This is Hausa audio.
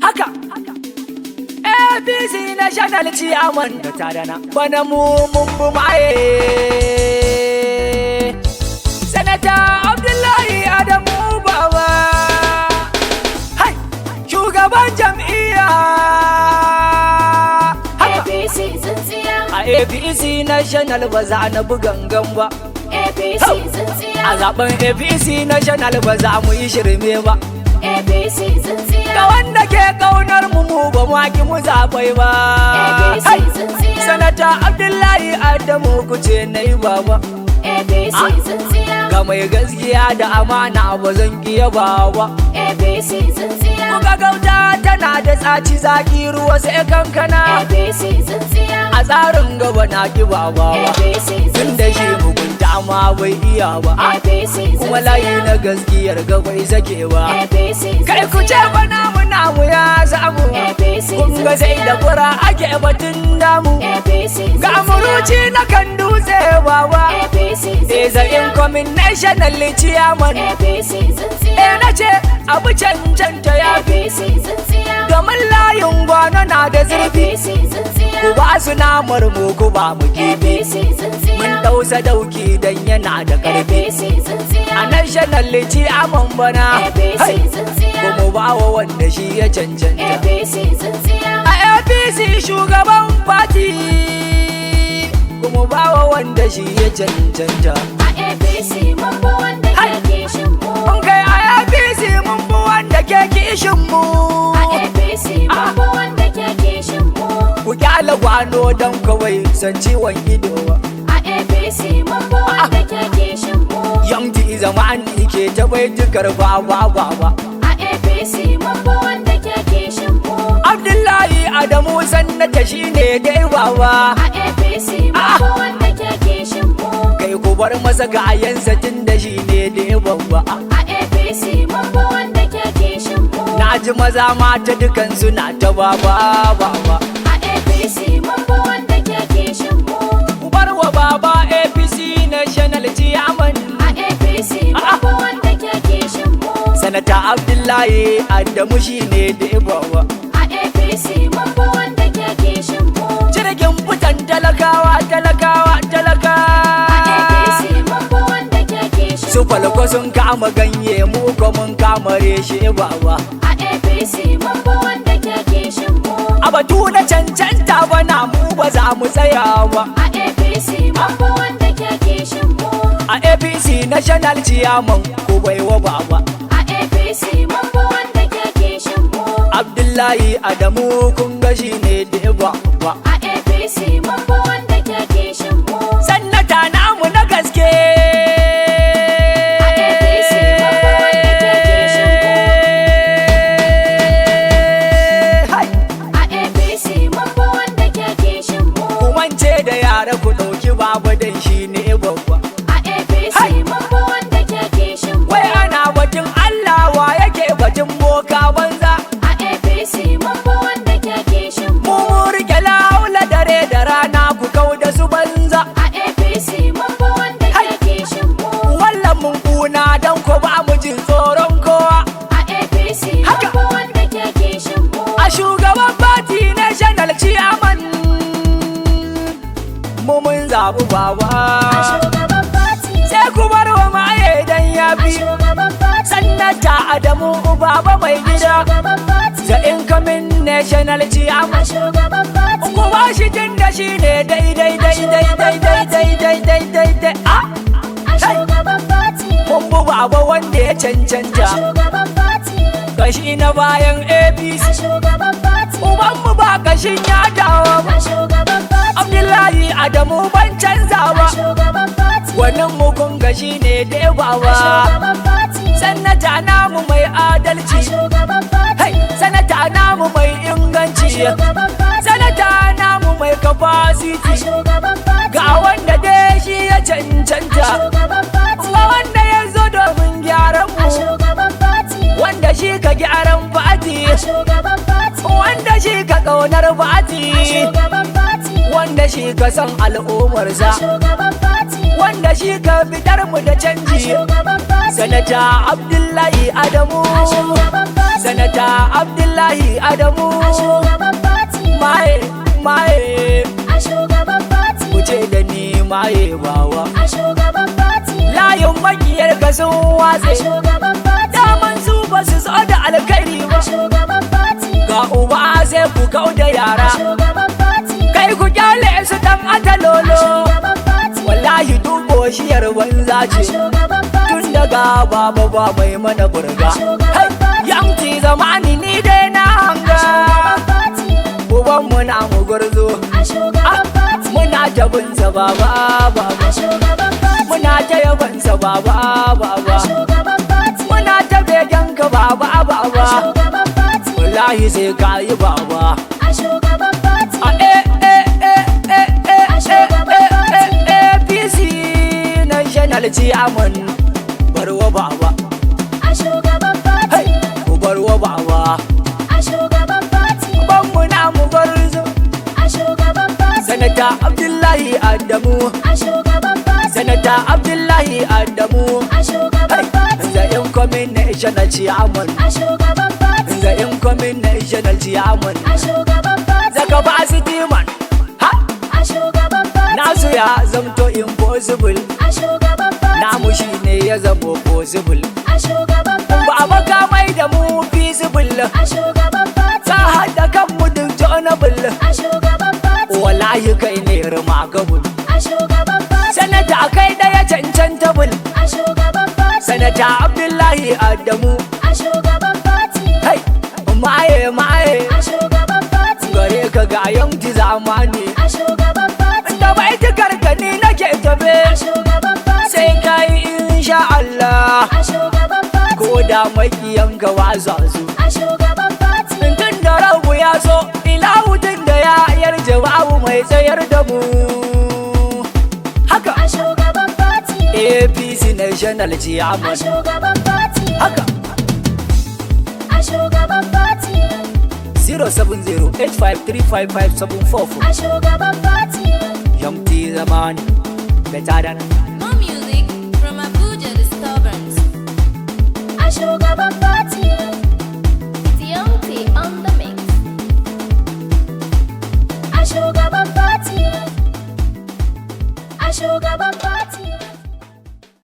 haka APC National Chairman da tadana bana mu mun bu maye Sanata Abdullahi Adamu Baba hai shugaban jam'iyya APC tsintsiya a APC National ba za na bugangan ba APC tsintsiya a zaben APC National ba za mu yi shirme ba APC tsintsiya ga wanda ke kaunar mu ba mu ki mu zabai ba APC tsintsiya Sanata Abdullahi Adamu ku ce nayi baba APC tsintsiya ga mai gaskiya da amana ba zan kiya ba APC tsintsiya kuka gauta tana da tsaci zaki ruwa sai kankana APC tsintsiya a tsarin gaba na ki baba APC tun da shi mugunta ma bai iya ba APC kuma layi na gaskiyar ga bai sake ba APC kai ku ce bana mu ya samu kun ga sai da kura ake batun damu APC ga muruci na kan dutse baba APC Eza incoming national chairman APC tsintsiya na ce abu cancanta ya fi APC tsintsiya domin layin gwano na da zurfi APC tsintsiya ku ba su namar mu ku ba mu kifi APC tsintsiya mun dausa dauki dan yana da karfi APC tsintsiya a national chairman bana APC tsintsiya kuma ba wa wanda shi ya cancanta APC tsintsiya a APC shugaban party kuma ba wa wanda shi ya cancanta a APC mun bi wanda ke kishin mu mun kai a APC mun bi wanda ke kishin mu a APC mun bi wanda ke kishin mu ku kyala gwano don kawai san ciwon ido a APC mun bi wanda ke kishin mu yamti zamani ke ta bai tukar baba a APC mun bi wanda ke kishin mu Abdullahi Adamu sannata shine dai baba a APC mun bi wanda ke kishin mu kai ku bar masa gayansa tun da shi ne dai babba a APC mun bi wanda ke kishin mu na ji maza mata dukan suna ta baba a APC mun bi wanda ke kishin mu ku bar wa baba APC National Chairman a APC mun bi wanda ke kishin mu Sanata Abdullahi Adamu shine dai babba a APC mun bi wanda ke kishin mu jirgin fitan talakawa a APC mun bi wanda ke kishin su falko sun kama ganye mu ko mun kama reshe baba a APC mun bi wanda ke kishin mu a batu na cancanta bana mu ba za mu tsaya ba a APC mun bi wanda ke kishin mu a APC National Chairman ko baiwa baba a APC mun bi wanda ke kishin mu Abdullahi Adamu kun ga shi ne da baba a APC mun bi wanda ke kishin mu sannata namu na gaske a APC mun bi wanda ke kishin mu Hai! a APC mun bi wanda ke kishin mu ku mance da yara ku dauki baba dan shi ne babba a APC mun bi wanda ke kishin mu wai ana batun Allah wa yake batun boka banza a APC mun bi wanda ke kishin mu mu rike laula dare da rana ku kau da su banza a APC mun bi wanda ke kishin mu wallan mun kuna dan ko ba mu jin tsoron kowa a APC mun bi wanda ke kishin mu a shugaban party National Chairman mu mun zabu baba a shugaban party sai ku bar wa maye dan ya a bi shugaban party sannata Adamu baba mai a gida shugaban party the incoming National a Chairman shugaban party ku ba shi tun da shi ne daidai a shugaban mun party bu baba wanda ya a cancanta shugaban party kashi na bayan APC a shugaban party uban mu ba kashin ya dawo ba a shugaban party Abdullahi Adamu ban canza a ba shugaban party wannan mu kun ga shi ne dai a baba shugaban party sanata namu mai a adalci shugaban party hey sanata namu mai inganci a shugaban party sanata namu mai a capacity shugaban party ga wanda dai shi ya a cancanta shugaban party ga wanda ya zo domin gyaran a mu shugaban party wanda shi ka gyaran fati a shugaban party wanda shi ka ƙaunar fati a shugaban party wanda shi ka san al'ummarsa a shugaban party wanda shi ka fitar mu da a canji shugaban party sanata Abdullahi Adamu a shugaban party sanata Abdullahi Adamu bawa. a shugaban fati, Layin makiyar ka sun a watse, shugaban fati, daman su ba su zo da alkhairi a ba. shugaban fati, Ga uba sai ku kau da a yara, shugaban fati, kai ku kyale su dan a atalolo. shugaban fati, Wallahi dubo shiyar banza a ce, shugaban fati, tun daga baba ba mai mana burga. Hai, yanki zamani ni dai na hanga, fati, uban mu na mu gurzo. a shugaban fati, Muna ta binsa baba baba, a shugaban fati, muna ta yabansa baba baba, a shugaban fati, muna ta begenka baba baba. shugaban fati, Wallahi sai ka yi baba. a shugaban fati, A APC National Chairman barwa baba, a shugaban fati, hai ku barwa baba. a shugaban fati, Ban mu na mu gwarzo, a shugaban fati, Sanata Abdullahi Adamu, a shugaban fati, Sanata Abdullahi Adamu. a shugaban fati, The incoming national chairman, a shugaban fati, the incoming national chairman, a shugaban fati, the capacity man. Ha! a shugaban fati, Nasu ya zamto impossible, a shugaban fati, namu shi ne ya zamo possible. a shugaban fati, Ba baka mai da mu feasible, a shugaban fati, ka haɗa kanmu duk jonable. a shugaban fati, Wallahi kai ne remarkable, a shugaban fati, sanata kai ɗaya cancantable. a shugaban fati, Sanata Abdullahi Adamu, a shugaban fati, hai maye maye a shugaban fati, gare ka ga yanki zamani. a shugaban fati, Da bai karkani nake tafe, a shugaban fati, sai kai insha Allah, a shugaban fati, ko da makiyanka wasa su. a shugaban fati, Tun da rabu ya so, ilahudin da ya yarje babu mai tsayar da mu. Haka a shugaban fati, APC National a Chairman, shugaban fati, haka a shugaban fati, 07085355744. a shugaban fati, Yamti zamani, better than more music from Abuja Disturbance, a shugaban fati.